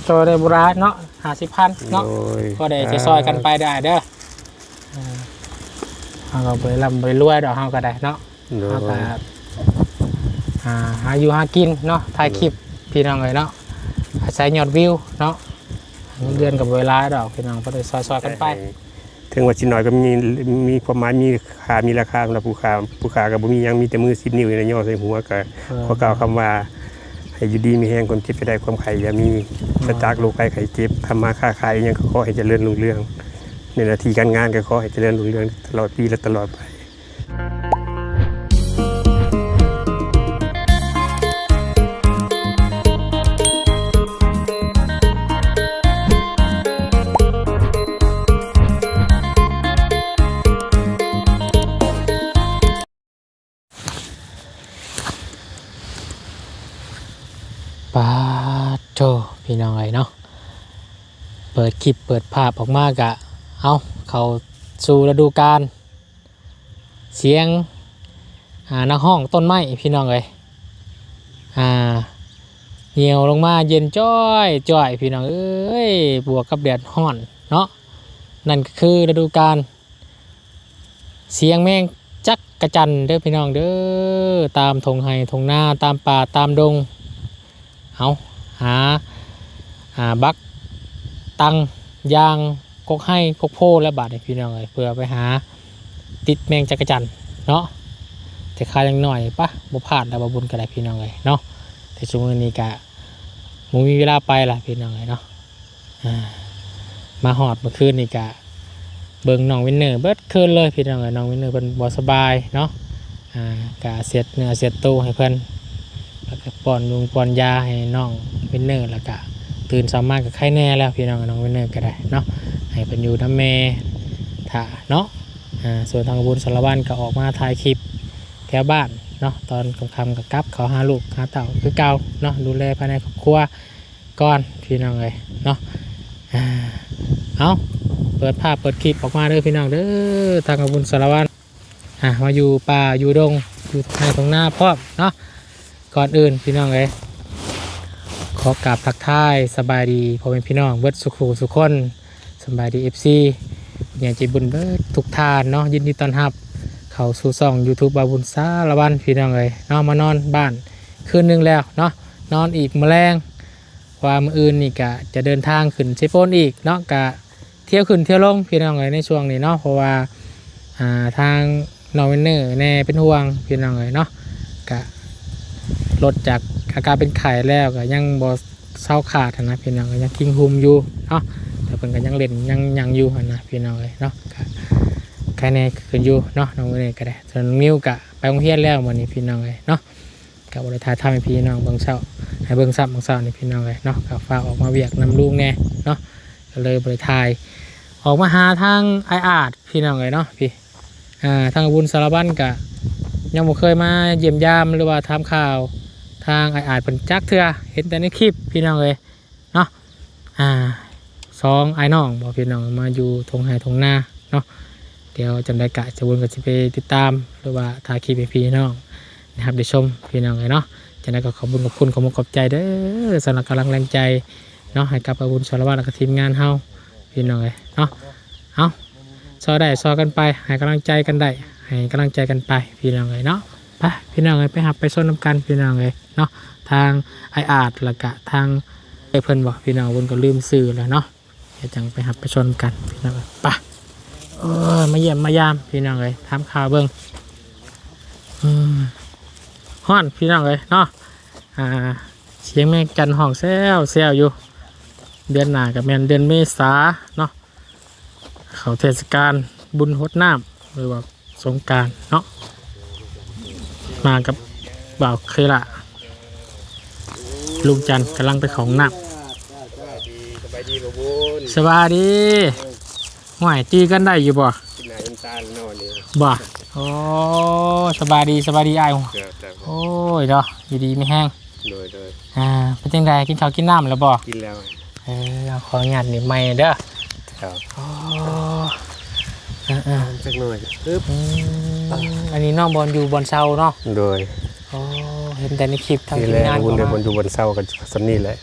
ตัวได้บุราเนาะ50,000เนาะก็ได้จะซอยกันไปได้เด้อเฮาก็บ่ร่ำบ่รวยดอกเฮาก็ได้เนาะเฮาก็หาอยู่หากินเนาะถ่ายคลิปพี่น้องเอ้ยเนาะอาศัยยอดวิวเนาะเดือนกับเวลาดอกพี่น้องก็ได้ซอยๆกันไปถึงว่าสิน้อยก็มีความหมายมีค่ามีราคาสำหรับผู้ค้าก็บ่มีหยังมีแต่มือ10 นิ้วในย่อใส่หัวก็ขอกล่าวคำว่าให้อยู่ดีมีแรงคนเจ็บไปได้ความไข่อย่ามีสตากโรคภัยไข้เจ็บทำมาค้าขายยังขอให้เจริญรุ่งเรืองในหน้าที่การงานก็ขอให้เจริญรุ่งเรืองตลอดปีและตลอดไปปาโถพี่น้องเอ้ยเนาะเปิดคลิปเปิดภาพออกมากะเอาเข้าสู่ฤดูกาลเสียงนักห้องต้นไม้พี่น้องเอ้ยเหี่ยวลงมาเย็นจ้อยพี่น้องเอ้ยบวกกับแดดร้อนเนาะนั่นก็คือฤดูกาลเสียงแมงจักกระจันเด้อพี่น้องเด้อตามทงไห่ทงนาตามป่าตามดงเอาหาบักตังยางกกให้กกโพและบาดพี่น้องเลยเพื่อไปหาติดแมงจักรจันเนาะแต่คายังหน่อยปะบ่พลาดแล้วบ่บุญกันได้พี่น้องเลยเนาะแต่ช่วงนี้กะมึงมีเวลาไปล่ะพี่น้องเลยเนาะมาหอดเมื่อคืนนี่กะเบิ่งน้องวินเนอร์เบิดคืนเลยพี่น้องเลยน้องวินเนอร์เป็นบ่สบายเนาะกะเสียดเนื้อเสียดตู้ให้เพิ่นแล้วก็ป้อนยุงป้อนยาให้น้องวินเนอร์แล้วก็ตื่นสามารถกับไข้แน่แล้วพี่น้องน้องวินเนอร์ก็ได้เนาะให้เป็นอยู่น้ำเมถ่าเนาะส่วนทางบุญสารวัตรก็ออกมาถ่ายคลิปแถวบ้านเนาะตอนคำกับกับเขาหาลูกหาเต่าคือเก่าเนาะดูแลภายในครอบครัวก่อนพี่น้องเลยเนาะเอาเปิดภาพเปิดคลิปออกมาเด้อพี่น้องเด้อทางบุญสารวัตรมาอยู่ป่าอยู่ดงอยู่ในตรงหน้าพร้อมเนาะก่อนอื่นพี่น้องเลยขอกราบทักทายสบายดีพ่อแม่พี่น้องเบิดสุขสุขคนสบายดีFCอย่างใจบุญเบิดทุกท่านเนาะยินดีต้อนรับเข้าสู่ช่อง YouTube บาบุญสารวัตรพี่น้องเลยเนาะมานอนบ้านคืนนึงแล้วเนาะนอนอีกแมลงว่ามื้ออื่นนี่กะจะเดินทางขึ้นเชฟโปนอีกเนาะกะเที่ยวขึ้นเที่ยวลงพี่น้องเลยในช่วงนี้เนาะเพราะว่าทางน้องวินเนอร์แน่เป็นห่วงพี่น้องเลยเนาะกะลดจากอาการเป็นไข้แล้วก็ยังบ่เศร้าขาดนะพี่น้องยังกิ้งหุมอยู่เนาะแต่เพิ่นก็ยังเล่นยังอยู่นะพี่น้องเลยเนาะใครแน่ขึ้นอยู่เนาะน้องนี่ก็ได้ส่วนมิวก็ไปโรงเรียนแล้ววันนี้พี่น้องเลยเนาะกับบริษัททำให้พี่น้องเบิ่งเช้าให้เบิ่งซ้ำเบิ่งเช้านี่พี่น้องเลยเนาะก็ฝากออกมาเวียกนำลูกแน่เนาะก็เลยบริษัทออกมาหาทางไออาร์พี่น้องเลยเนาะพี่ทางบุญสารบัญก็ยังบ่เคยมาเยี่ยมยามหรือว่าทำข่าวทางไออาร์เป็นจักเถื่อเห็นแต่ในคลิปพี่น้องเลยเนาะสองไอ้น้องบอกพี่น้องมาอยู่ทงไฮทงหน้าเนาะเดี๋ยวจำได้กะจะวนกันจะไปติดตามหรือว่าถ่ายคลิปให้พี่น้องนะครับได้ชมพี่น้องเลยเนาะจะได้ก็ขอบคุณขอบใจเด้อสำหรับกำลังแรงใจเนาะให้กับอาวุธสารวัตรและทีมงานเฮาพี่น้องเลยเนาะเอาซอได้ซอกันไปให้กำลังใจกันได้ให้กำลังใจกันไปพี่น้องเลยเนาะไปพี่น้องเลยไปหับไปส้นน้ำกันพี่น้องเลยเนาะทางไออาร์แล้วก็ทางไอเพิ่นบอกพี่น้องวนก็ลืมซื้อแล้วเนาะเดี๋ยวจังไปหับไปชนกันพี่น้องไปมาเยี่ยมมายามพี่น้องเลยทำข่าวเบิ้งฮ้อนพี่น้องเลยเนาะเสียงแม่กันห้องแซวอยู่เดือนหน้ากับแมนเดือนเมษาเนาะเขาเทศกาลบุญฮดน้ำหรือว่าสงกรานต์เนาะมากับบ่าวเคยละลุงจันกำลังไปของน้ำสบายดีห่วยจีกันได้อยู่บ่บ่โอ้สบายดีไอ้โอ้ยเนาะอยู่ดีไม่แห้งเป็นจังไดกินข้าวกินน้ำแล้วบ่กินแล้วขอหยาดนิดไม่เด้อโอ้จักหน่อยอันนี้น้องบอลอยู่บนเสาเนาะโดยโอ้เห็นแต่ในคลิปทางทีมงานบุญอยู่บนเสากันสำนีเลย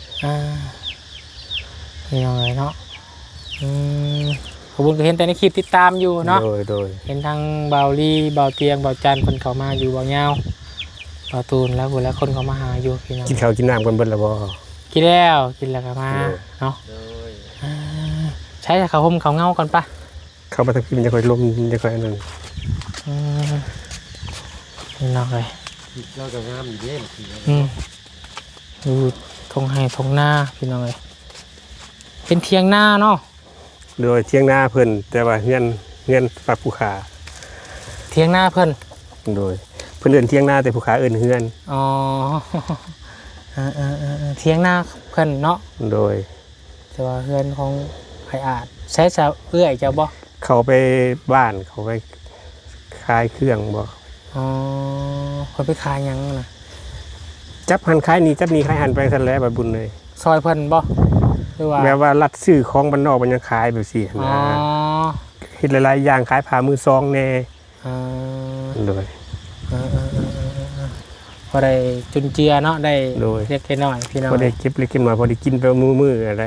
พี่น้องเลยเนาะขอบคุณก็เห็นแต่ในคลิปติดตามอยู่เนาะโดยเห็นทางเบาลีเบาเตียงเบาจันคนเขามาอยู่เบาเงาเบาตูนแล้วผู้แล้วคนเขามาหาอยู่พี่น้อง กินข้าวกินน้ำกันเบิดแล้วบ่ กินแล้วกินแล้วก็มาเนาะใช้เขาห่มเขาเงาก่อนปะ เข้ามาทางพี่มันจะค่อยลมจะค่อยนั่น นี่นอกเลย เราจะงามอยู่เด้ ดูทงให้ทงหน้าพี่น้องเลยเป็นเทียงหน้าเนาะ โดยเที่ยงหน้าเพิ่นแต่ว่าเงินฝากผู้ขา เทียงหน้าเพิ่น โดยเพิ่นเอิ้นเที่ยงหน้าแต่ผู้ขาเอิ้นเฮือน อ๋อเทียงหน้าเพิ่นเนาะ โดย แต่ว่าเพื่อนของไออาจใช้จะเอื้อยจะบ่ เขาไปบ้านเขาไปขายเครื่องบ่ อ๋อคนไปขายหยังนะ จับหันขายนี่จับนี่ขายหันไปซั่นแหล้วบัดบุญเลย ซอยเพิ่นบ่หรือว่า แม้ว่ารัดซื้อของบ้านนอกมันยังขายแบบซี่ อ๋อ นะเฮ็ดหลายๆอย่างขายผ้ามือสองแน่ อ่า โดย พอได้จุนเจือเนาะได้ โดย เล็กน้อยพี่น้อง พอได้เก็บเล็กเก็บน้อยพอได้กินไปมื้อๆอะไร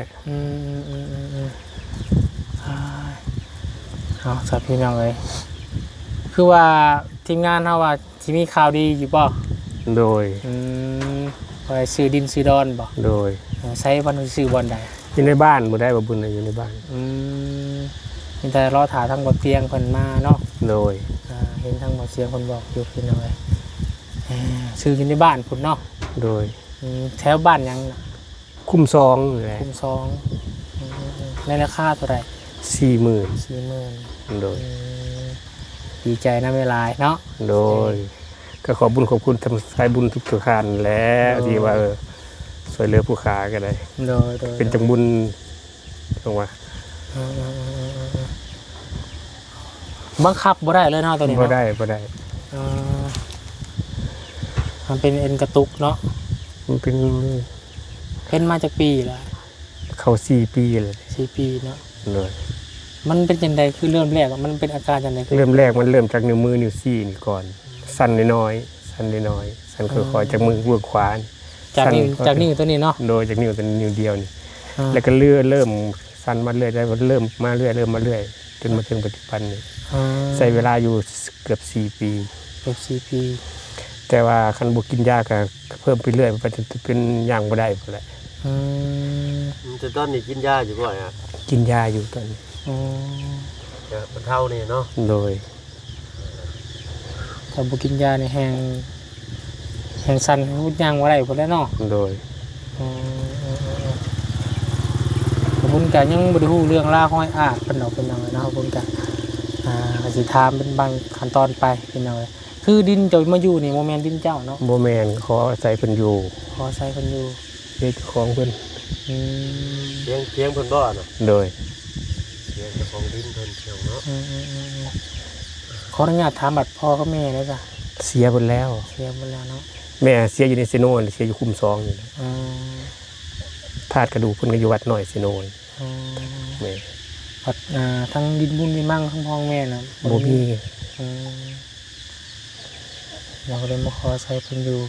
เอาสับพี่น้องเลยคือว่าทีมงานเฮาว่าสิมีข่าวดีอยู่บ่ โดย พอได้ซื้อดินซื้อดอนบ่ โดย ใช้วันซื้อบ่อนใด อยู่ในบ้านบ่ได้บ่บุญอยู่ในบ้าน มีแต่รอถาทางบ่เตียงเพิ่นมาเนาะ โดย เห็นทางบ่เสียงเพิ่นบอกอยู่พี่น้องเลยซื้ออยู่ในบ้านพุ่นเนาะ โดย แถวบ้านหยังน่ะ คุ้มซองแหละ คุมซองในราคาเท่าไหร่ 40,000 40,000 โดย ดีใจนะเวลาเนาะ โดยก็ขอบุญขอบคุณทำสายบุญทุกท่านแล้วที่ว่าสวยเหลือผู้ขาก็ได้ โดยเป็นจังบุญลงมา บังคับบ่ได้เลยเนาะตัวนี้ บ่ เนาะ ได้ มันเป็นเอ็นกระตุกเนาะ มันเป็น เป็นมาจากปีละ เข้า4 ปีเลย 4 ปีเนาะ เลย มันเป็นจังไดคือเริ่มแรกอะมันเป็นอาการจังไดคือ เริ่มแรกมันเริ่มจากนิ้วมือนิ้วซี่นี่ก่อน สั่นน้อยๆสั่นน้อยๆสั่นค่อยๆจากมือเบื้องขวา จากนิ้วตัวนี้เนาะ โดยจากนิ้วเป็นนิ้วเดียวนี่ อ่า แล้วก็เริ่มสั่นมาเรื่อยได้เริ่มมาเรื่อยจนมาถึงปัจจุบันนี่ใช้เวลาอยู่เกือบ4 ปี เกือบ4 ปี แต่ว่าคันบ่กินยาก็เพิ่มไปเรื่อยมันจะเป็นอย่างบ่ได้พุ่นแหละ มันจะตอนนี้กินยาอยู่บ่อยอ่ะ กินยาอยู่ตอนนี้ จะบรรเทาเนี่ยเนาะ โดย ถ้าบ่กินยานี่แฮงสั่นพูดยังบ่ได้พุ่นแล้วเนาะ โดย ขอบคุณกันยังบ่ได้ฮู้เรื่องราวของไอ้อาจเพิ่นเอาเป็นจังไดเนาะขอบคุณกันก็สิถามเป็นบางขั้นตอนไปเป็นจังไดคือดินเจ้ามาอยู่นี่บ่แม่นดินเจ้าเนาะ บ่แม่นขออาศัยเพิ่นอยู่ ขอใช้เพิ่นอยู่ เฮ็ดของเพิ่น เพียงเพิ่นบ่น่ะ โดย เพียงเจ้าของดินเพิ่นเที่ยวเนาะ ขออนุญาตถามบัตรพ่อกับแม่ได้จ้ะ เสียเพิ่นแล้ว เสียหมดแล้วเนาะ แม่เสียอยู่ในเซโนเสียอยู่คุมซองนี่นะ อืม ธาตุกระดูกเพิ่นก็อยู่วัดน้อยเซโนแม่ บัตรทั้งดินบุญดินมั่งทั้งพ่อแม่นะ บ่มี เราก็เลยมาขอใช้เพิ่นอยู่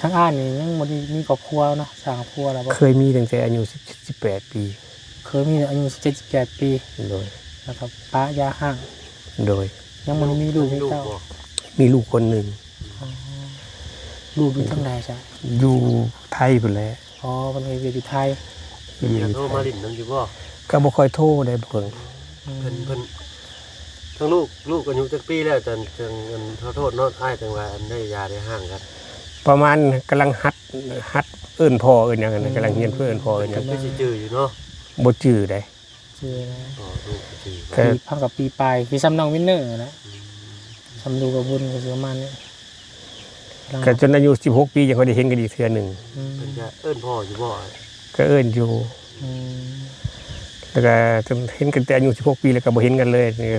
ทั้งอ้านนี่ยังบ่ได้มีครอบครัวเนาะสร้างครอบครัวแล้วบ่ เคยมีตั้งแต่อายุ18 ปี เคยมีอายุ78 ปี โดย แล้วก็ป้ายาห่าง โดย ยังบ่ได้มีลูกมีเต้า บ่ มีลูกคนหนึ่ง ลูกอยู่ทางใดจ้ะ อยู่ไทยพุ่นแหละ อ๋อเพิ่นเคยอยู่ไทย จะโทรมาลิ้นนำอยู่บ่ ก็บ่ค่อยโทรได้เพิ่น เพิ่นทั้งลูกอายุจักปีแล้วจังเงินโทษเนาะอ้ายจังว่าอันได้ยาได้ห่างกัน ประมาณกำลังฮัดเอิ้นพ่อเอิ้นหยังกันกำลังเรียนเพื่อเอิ้นพ่อเอิ้นหยัง ก็สิจื้ออยู่เนาะ บ่จื้อได้ ชื่ออะไร อ๋อลูกก็จื้อ ก็ ปีพังกับปีปลายคือซ้ำน้องวินเนอร์นะซ้ำดูกับบุญก็สิประมาณนี้ ก็จนอายุ16 ปียังบ่ได้เห็นกันอีกเทื่อหนึง เพิ่นจะเอิ้นพ่ออยู่บ่ ก็เอิ้นอยู่ แล้วก็จนเห็นกันแต่อายุ16 ปีแล้วก็บ่เห็นกันเลยนี่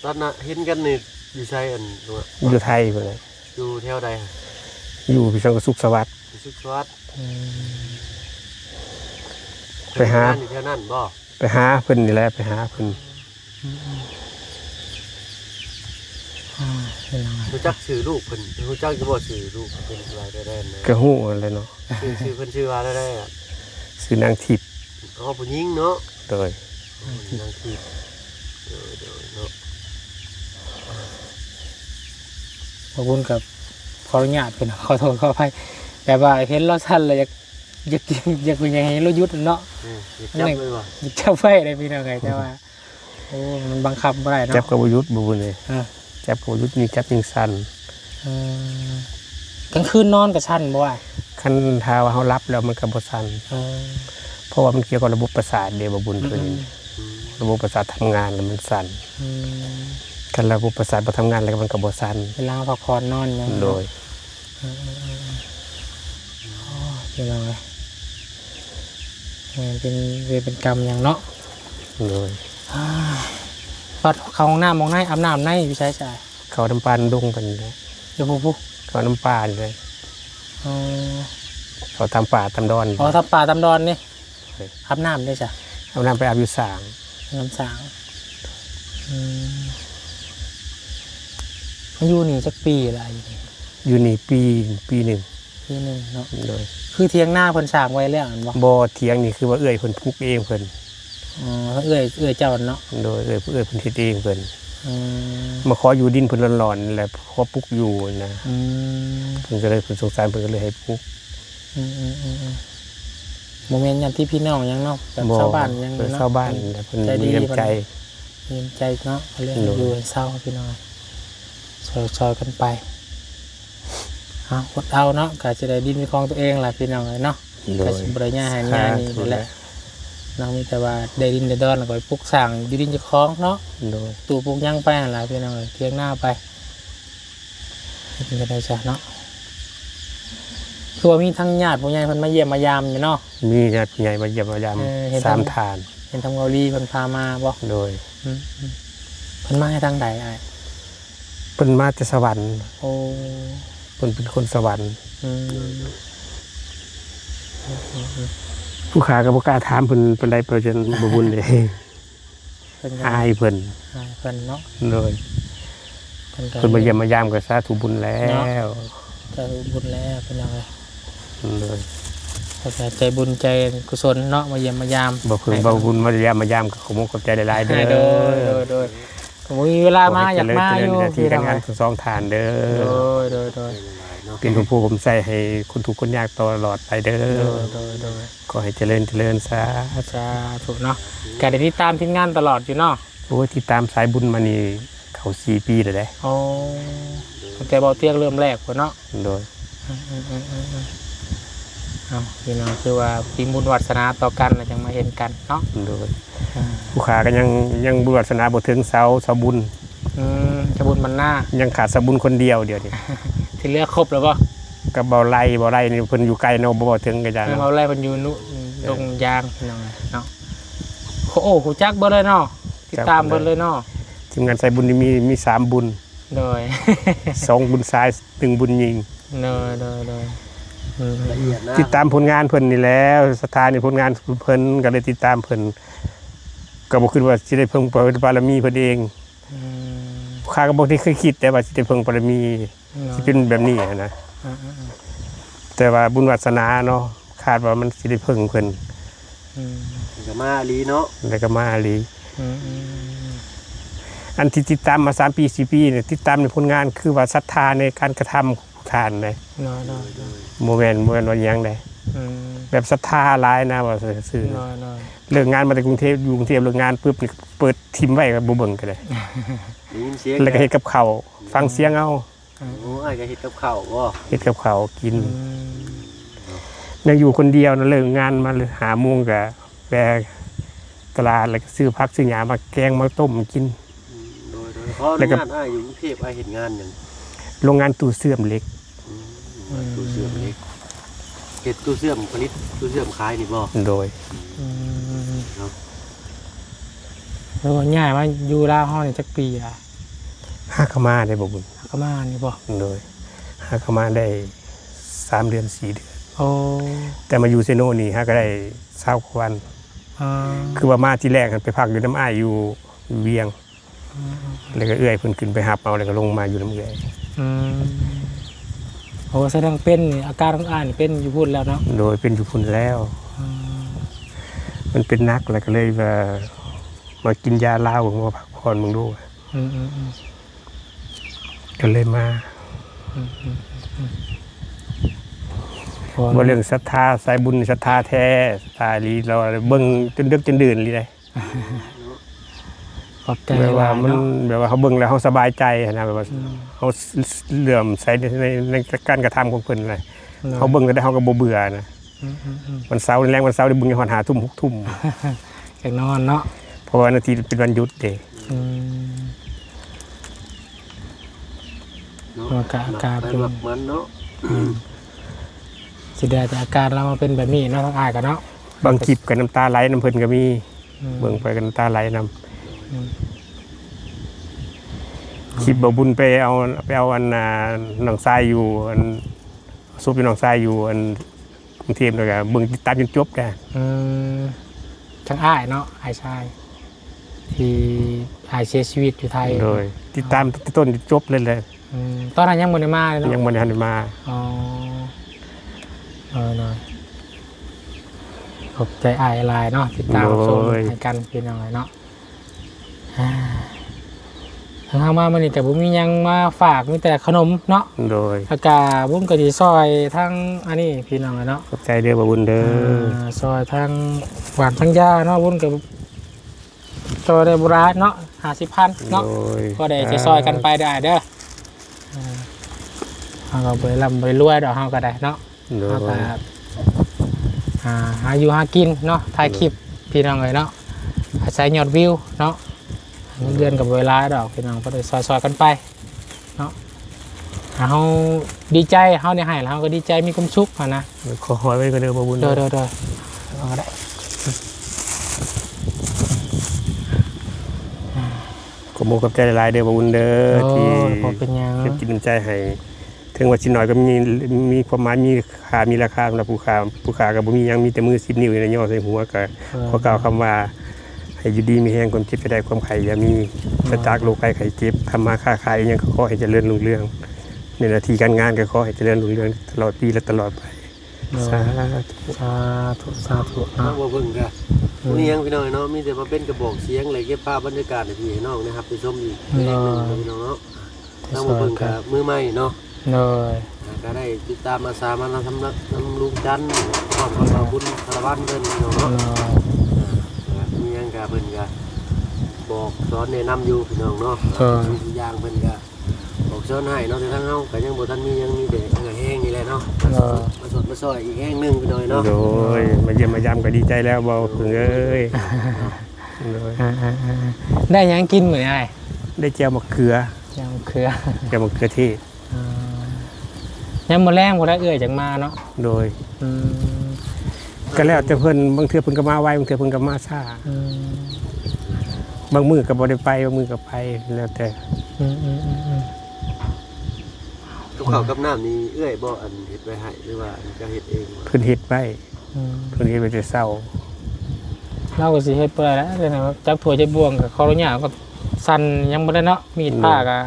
ตอนน่ะเห็นกันนี่อยู่ไสอันนู้น อยู่ไทยพุ่นแหละ อยู่แถวใด อยู่พิชังสุขสวัสดิ์ อยู่สุขสวัสดิ์ ไปหา อยู่แถวนั้นบ่ ไปหาเพิ่นนี่แหละไปหาเพิ่น รู้จักชื่อลูกเพิ่นรู้จักอยู่บ่ชื่อลูกเพิ่นว่าได้ๆนะ ก็ฮู้นั่นแหละเนาะ ชื่อเพิ่นชื่อว่าได้ๆอ่ะ ชื่อนางทิพย์ น อ๋อผู้หญิงเนาะ โดย นางทีโดยเนาะ ขอบคุณกับขออนุญาตเป็นขอโทษขออภัยแต่ว่าเห็นเราสั้นเลยอยากเป็นยังไงเรายุดเนาะ จับเลยว่ะ อยากจับไฟได้พี่น้องไงแต่ว่าโอ้มันบังคับไม่ได้เนาะ จับกับยุทธ์บ่บุญเลย อ่า จับกับยุทธ์นี่จับยิงสั้น กลางคืนนอนกับชั้นบ่ว่า คันถ้าว่าเฮารับแล้วมันก็บ่สั้นเพราะว่ามันเกี่ยวกับระบบประสาทเด้บ่บุญเพิ่นระบบประสาททำงานแล้วมันสั่นคันระบบประสาทบ่ทำงานแล้วมันก็บ่สั่น เวลาพักผ่อนนอนยัง โดย พี่น้องไงเป็นเวรเป็นกรรมอย่างเนาะ โดย ปัดเข้าห้องน้ำมองในอาบน้ำในพี่ชายจ่าย เขาน้ำปลาดงเพิ่นนะ เดี๋ยวปุ๊บ เขาน้ำปลานี่เลย อ๋อ เขาทำป่าทำดอน ทำป่าทำดอนนี่อาบน้ำได้จ้ะ เอาน้ำไปอาบอยู่สาง น้ำสางมาอยู่นี่จักปีอะไรอยู่นี่ อยู่นี่ปีหนึ่ง ปีหนึ่งเนาะ โดย คือเทียงหน้าเพิ่นสร้างไว้แล้วอันบ่ บ่เถียงนี่คือว่าเอื้อยเพิ่นปลูกเองเพิ่น อ๋อเอื้อยเจ้าเนาะ โดยเอื้อยเพิ่นเฮ็ดเองเพิ่น อืม มาขออยู่ดินเพิ่นร้อนๆแหละขอปลูกอยู่นะ อืม เพิ่นก็เลยเพิ่นสงสารเพิ่นก็เลยให้ปลูก โมเมนต์อย่างที่พี่น้องยังเนาะแบบชาวบ้านยัง เพิ่น เนาะ ชาวบ้านนะเพิ่นมีน้ำใจ มีน้ำใจเนาะเขาเรียกอยู่ให้เศร้าพี่น้องซอยกันไปเอาอดเอาเนาะก็จะได้ดินเป็นของตัวเองแหละพี่น้องเลยเนาะ โด ก็ ย สิบริญญาหายญานี่นั่นแหละน้องมีแต่ว่าได้ดินได้ดอนแล้วก็ไปปลูกสั่งอยู่ดินเจะคล้าของเนาะ โดย ตู่ปลูกยังไปนั่นแหละพี่น้องเลยเทียงหน้าไปเป็นกันได้จ้ะเนาะคือว่ามีทั้งญาติผู้ใหญ่เพิ่นมาเยี่ยมมายามอยู่เนาะ มีญาติผู้ใหญ่มาเยี่ยมมายาม เห็น สาม ทำ ทาน เห็นทำเกาหลีเพิ่นพามาบ่ โดย เพิ่นมาให้ทางใดอ้าย เพิ่นมาแต่สวรรค์ โอ้ เพิ่นเป็นคนสวรรค์ อืม ผู้ขาก็บ่กล้าถามเพิ่นเป็นไรเพิ่นจนบ่บุญเลย เพิ่นก็ อายเพิ่น เพิ่นเนาะ โดย เพิ่นก็ เพิ่นมาเยี่ยมมายามก็สาธุบุญแล้ว จะบุญแล้วเป็นยังไง โดย ใจบุญใจกุศลเนาะมาเยี่ยมมายาม บ่เพิ่นบ่บุญมาเยี่ยมมายามก็ขอมขอบใจหลายๆเด้อ โดยผมมีเวลามาอยากมาอยู่ ที่การงานทั้งสองทานเด้อ โดย เป็นผู้ผมใส่ให้คนทุกคนยากตลอดไปเด้อ โดย ขอให้เจริญซะ สาธุเนาะการติดตามทีมงานตลอดอยู่เนาะ โอ้ยที่ตามสายบุญมานี่เขา4 ปีแล้วเด้ โอ้แต่เบาเตียงเริ่มแรกพุ่นเนาะ โดย เอาพี่น้องคือว่าปีบุญวัฒนาต่อกันจังมาเห็นกันเนาะ โดยผู้ขาก็ยังบุญวาสนาบ่ถึงเสาบุญ จะบุญมันหน้า ยังขาดสะบุญคนเดียวเดียวนี้ ที่เหลือครบแล้วป่ะ กับเบาไร่นี่เพิ่นอยู่ไกลเนาะบ่ถึงกันจ้ะ เราไล่มันอยู่นุตรงยางพี่น้องเนาะโอ้โหจักเบิดเลยเนาะติดตามเบิดเลยเนาะ ทีมงานใส่บุญนี่มี3บุญ โดย 2 บุญซ้าย1บุญยิง โดยละเอียดนะ ติดตามผลงานเพิ่นนี่แล้วสถานนี่ผลงานเพิ่นก็เลยติดตามเพิ่นก็บ่คิดว่าสิได้เพิ่งบารมีเพิ่นเองข้าก็บ่ได้เคยคิดแต่ว่าสิได้เพิ่งบารมีสิเป็นแบบนี้นะแต่ว่าบุญวาสนาเนาะคาดว่ามันสิได้เพิ่งเพิ่น ก็มาลีเนาะ แล้วก็มาอีหลีอันที่ติดตามมา3 ปี 4 ปีเนี่ยติดตามในผลงานคือว่าศรัทธาในการกระทำทานเลยโมเมนต์ว่าหยังได้แบบศรัทธาหลายนะว่าซื่อเลิกงานมาจากกรุงเทพอยู่กรุงเทพเลิกงานปุ๊บนี่เปิดทิมไว้ก็บ่เบิ่งก็ได้ ได้ยินเสียง แล้วก็เฮ็ดกับข้าวฟังเสียงเอา โอ้อ้ายก็เฮ็ดกับข้าวบ่ เฮ็ดกับข้าวกินอยู่คนเดียวนะเลิกงานมาหาโมงก็แวะตลาดแล้วก็ซื้อผักซื้อหญ้ามาแกงมาต้มกิน โดยเพราะงานอ้ายอยู่กรุงเทพอ้ายเฮ็ดงานหยัง โรงงานตู้เสื่อมเหล็ก ตู้เสื่อมเล็กเฮ็ดตู้เสื่อมผลิตตู้เสื่อมขายนี่บ่ โดย แล้วง่ายว่าอยู่ลาวห้องนี่จักปีอ่ะ หาเข้ามาได้บ่บุญ ก็มานี่บ่ โดยหาเข้ามาได้3 เดือน 4 เดือน โอ้ แต่มาอยู่เซโนนี่ฮะก็ได้20 กว่าวัน คือว่ามาที่แรกไปพักอยู่น้ำอ้ายอยู่เวียงแล้วก็เอื้อยเพิ่นขึ้นไปหับเอาแล้วก็ลงมาอยู่น้ำเอื้อย โอ้แสดงเป็นอาการของอ่านเป็นอยู่พูดแล้วเนาะ โดยเป็นอยู่พุ่นแล้ว มันเป็นนักแล้วก็เลยมากินยาลาวมาพักผ่อนมึงดูก็เลยมาบ่เรื่องศรัทธาสายบุญศรัทธาแท้ศรัทธาลีเราเบิ่งจนดึกจนดื่นเลย ขอบใจ แบบว่า หลาย มัน เนาะ แบบว่าเขาเบิ่งแล้วเขาสบายใจนะแบบว่าเขาเหลื่อมใส่ในการกระทำของเพิ่นอะไรเขาเบิ่งแล้วได้เขาก็บ่เบื่อนะวันเสาร์แรงวันเสาร์ได้เบิ่งหอนหาทุ่ม6 ทุ่ม อยากนอนเนาะ เพราะว่านาทีเป็นวันหยุดเด้ อากาศ ไป เป็น หมักมันเนาะ สิได้แต่อาการเรามาเป็นแบบนี้เนาะทั้งอายกันเนาะ บางคลิปก็น้ำตาไหลน้ำเพิ่นก็มีเบิ่งไปก็น้ำตาไหลนำคลิปบ่บุญไปเอาอันหนองทรายอยู่อันซุปอยู่หนองทรายอยู่อันกรุงเทพแล้วก็เบิ่งติดตามจนจบได้ ทั้งอายเนาะอายชายที่อายเสียชีวิตอยู่ไทย โดยติดตามต้นจนจบเลย ตอนนั้นยังบ่ได้มาเลยเนาะ ยังบ่ได้ทันได้มา อ๋อหน่อยขอบใจอายหลายเนาะติดตามชมให้กันพี่น้องเนาะทางมามันนี่แต่บุ้มียังมาฝากมีแต่ขนมเนาะ โดย อากาบุ้มกะทิซอยทั้งอันนี้พี่น้องเนาะ ขอบใจเด้อบ่บุญเด้อ ซอยทั้งหวานทั้งยาเนาะบุ้มกับซอยได้บุราเนาะ50,000เนาะ โดย ก็ได้จะซอยกันไปได้เด้อเราก็ไปลำไปรวยดอกเฮาก็ได้เนาะ โด เฮาก็ ย หาอยู่หากินเนาะถ่ายคลิปพี่น้องเลยเนาะอาศัยยอดวิวเนาะเงินเดือนกับเวลาดอกพี่น้องก็ได้ซอยๆกันไปเนาะเฮาดีใจเฮาได้ให้แล้วเฮาก็ดีใจมีความสุขนะ ขอหอยไว้ก็เด้อบ่บุญ เด้อเอาก็ได้ ขอโมกับใจหลายๆเด้อบ่บุญเด้อที่ พอเป็นหยัง เก็บกินน้ำใจให้ถึงว่าสิน้อยก็มีความหมายมีค่ามีราคาสำหรับผู้ค้าก็บ่มีหยังมีแต่มือ10 นิ้วในย่อใส่หัวก็ขอกล่าวคำว่าให้อยู่ดีมีแรงความเจ็บจะได้ความไข่อย่ามีสตากโรคภัยไข้เจ็บทำมาค้าขายอิหยังก็ขอให้เจริญรุ่งเรืองในหน้าที่การงานก็ขอให้เจริญรุ่งเรืองตลอดปีและตลอดไปสาธุ สาธุ น้อ เนาะ งบ่เบิ่งกะมีหยังพี่น้องเนาะมีแต่มาเป็นกระบอกเสียงอะไรเก็บภาพบรรยากาศให้พี่ให้น้องนะครับไปชมอีกเพลงหนึงพี่น้องเนาะน้องบ่เบิ่งกะมือใหม่เนาะ เด้อ ก็ได้ติดตามอาสามาทำน้ำลุงจันทร์พร้อมกับบุญคารวันเพิ่นพี่น้องเนาะมีหยังกะเพิ่นกะบอกสอนแนะนำอยู่พี่น้องเนาะมีอย่างเพิ่นกะบอกสอนให้เนาะแต่ทางเฮาก็ยังบ่ทันมีหยังมีแต่แห้งนี่แหละเนาะมาสดมาซอยอีกแห้งนึงพี่น้อยเนาะ โดยมาเยี่ยมมายามก็ดีใจแล้วเบาเพิ่งเอ้ยโดย ได้หยังกินมื้อนี้ ได้เจียวมะเขือ ยังเครือ เจียวมะเขือเทศ ยังบ่แรงบ่ได้เอื้อยจังมาเนาะ โดยก็แล้วแต่เพิ่นบางเทื่อเพิ่นก็มาไวบางเทื่อเพิ่นก็มาช้าบางมื้อก็บ่ได้ไปบางมื้อก็ไปแล้วแต่ กับข้าวกับน้ำนี่เอื้อยบ่อันเฮ็ดไว้ให้หรือว่าจะเฮ็ดเองวะ เพิ่นเฮ็ดไว้เพิ่นเฮ็ดไว้แต่เช้า เราก็สิเฮ็ดบ่ได้แล้วเดี๋ยวนะจับถั่วจับบ่วงก็ขออนุญาตก็สั่นยังบ่ได้เนาะมีดผ้าก็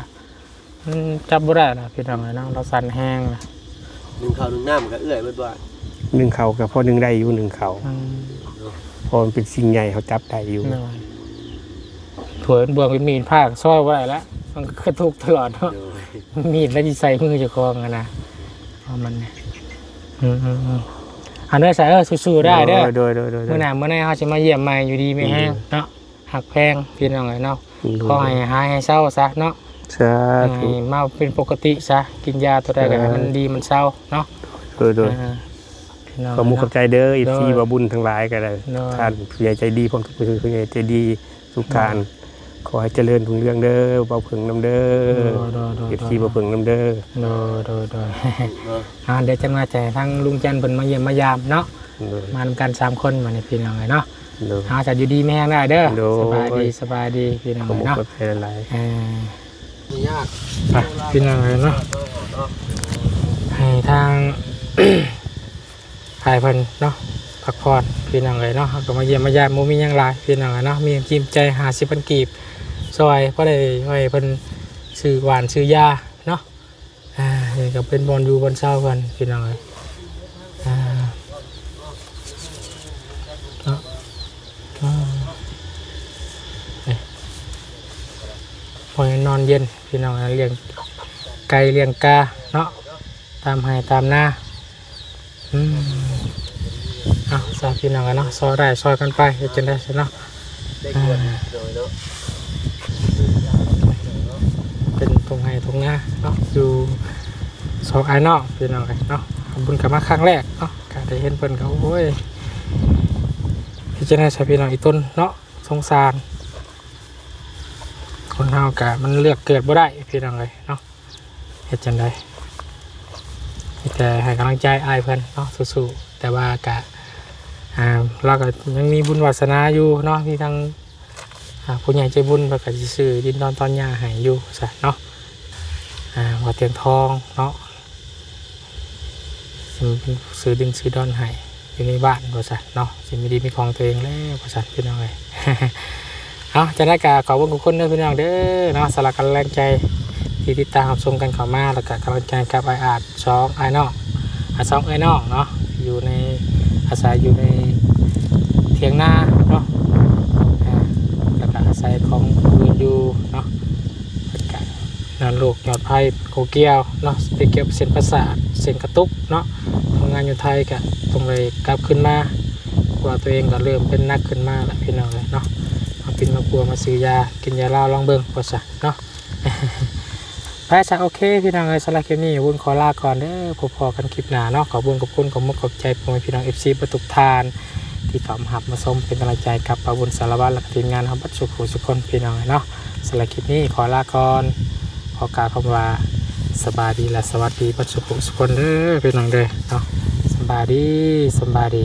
จับบ่ได้นะพี่น้องเอ้ยเนาะเราสั่นแห้งนะ นึ่งข้าวนึ่งน้ำก็เอื้อยเบิดว่า นึ่งข้าวก็พอนึ่งได้อยู่นึ่งข้าวเพอมันเป็นสิ่งใหญ่เขาจับได้อยู่ ถั่วบ่วงเป็นมีดผ้าซอยบ่ได้แล้วมันก็กระทุกตลอดเนาะ โดย มีดแล้วสิใส่มือเจ้าของอะนะเอามันเนี่ยอันนี้ใส่สู้ๆได้เด้อ โดย เมื่อไหร่เขาจะมาเยี่ยมใหม่อยู่ดีไม่แห้งเนาะหักแพงพี่น้องเลยเนาะขอให้หายให้เศร้าซะเนาะ สาธุ ให้มาเป็นปกติซะกินยาตัวใดก็ให้มันดีมันเศร้าเนาะ โดย พี่น้อง ขอมุขขอบใจเด้ออีซีบ่บุญทั้งหลายก็ได้ โดย ท่านผู้ใหญ่ใจดีพร้อมทุกผู้ใหญ่ใจดีทุกท่านขอให้เจริญรุ่งเรืองเด้อเบาเพิ่งน้ำเด้ออีซีบ่เพิ่งน้ำเด้อ โดยเดี๋ยวจะมาแจกทั้งลุงจันทร์เพิ่นมาเยี่ยมมายามเนาะมาทำกัน3 คนมาในพี่น้องเลยเนาะหาจัดอยู่ดีไม่แห้งได้เด้อสบายดีพี่น้อง ขอ เลย มุข เนาะ ขอบใจหลาย ไม่ยาก ไปพี่น้องเลยเนาะให้ทาง ถ่ายเพิ่นเนาะพักผ่อนพี่น้องเลยเนาะก็มาเยี่ยมมายามมีหยังหลายพี่น้องเลยเนาะมีจิมใจ50,000 กีบซอยก็ได้ให้เพิ่นซื้อหวานซื้อยาเนาะนี่ก็เป็นบอลอยู่บนเช้ากันพี่น้องเลยเนาะ อยนอนเย็นพี่น้องเลี้ยงไก่เลี้ยงกาเนาะตามให้ตามหน้าเอาซาพี่น้องกันเนาะซอยได้ซอยกันไปจนได้เนาะเป็นตรงไห้ตรงหน้าเนาะอยู่สองไอ้นอกพี่น้องเนาะบุญกับมาครั้งแรกเนาะการได้เห็นเพิ่นเขาโอ้ยพี่จะได้ใช้พี่น้องอีต้นเนาะสงสารคนเฮากะมันเลือกเกิดบ่ได้พี่น้องเลยเนาะเฮ็ดจังได๋แต่ให้กำลังใจอ้ายเพิ่นเนาะสู้ๆแต่ว่ากะเราก็ยังมีบุญวาสนาอยู่เนาะมีทั้งผู้ใหญ่ใจบุญเพิ่นก็สิซื้อดินดอนตอนหญ้าให้อยู่ซะเนาะว่าเตียงทองเนาะสิเป็นซื้อดินซื้อดอนให้อยู่ในบ้านว่าซะเนาะสิมีดีมีของตัวเองแล้วว่าซะพี่น้องเอ้ย เอาจะได้กะขอบคุณทุกคนเด้อพี่น้องเด้อเนาะสำหรับกำลังใจที่ติดตามรับชมกันเข้ามาแล้วก็กำลังใจกับไออาร์ต2ไอ้น้อง2ไอ้น้องเนาะอยู่ในอาศัยอยู่ในเถียงนาเนาะแล้วก็อาศัยของอื่นอยู่เนาะนอนลูกยอดไผ่โกเกียวเนาะไปเก็บเส้นประสาทเส้นกระตุกเนาะทำงานอยู่ไทยก็ต้องไปกลับขึ้นมากว่าตัวเองก็เริ่มเป็นนักขึ้นมาแล้วพี่น้องเลยเนาะกินมากลัวมาซื้อยากินยาเหล้าลองเบิ่งพอซะเนาะ ไปซะโอเคพี่น้องเอ้ยสำหรับคลิปนี้วุ้นขอลาก่อนเด้อพอๆกันคลิปหน้าเนาะขอบคุณขอบใจพ่อแม่พี่น้อง FC ประตูทานที่เข้ามาหับมาชมเป็นกำลังใจกับปาวุ้นสารวัตรและทีมงานเฮาบัดสุขสุขคนพี่น้องเนาะสำหรับคลิปนี้ขอลาก่อนขอกล่าวคำว่าสบายดีและสวัสดีบัดสุขสุขคนเด้อพี่น้องเด้อเนาะสบายดี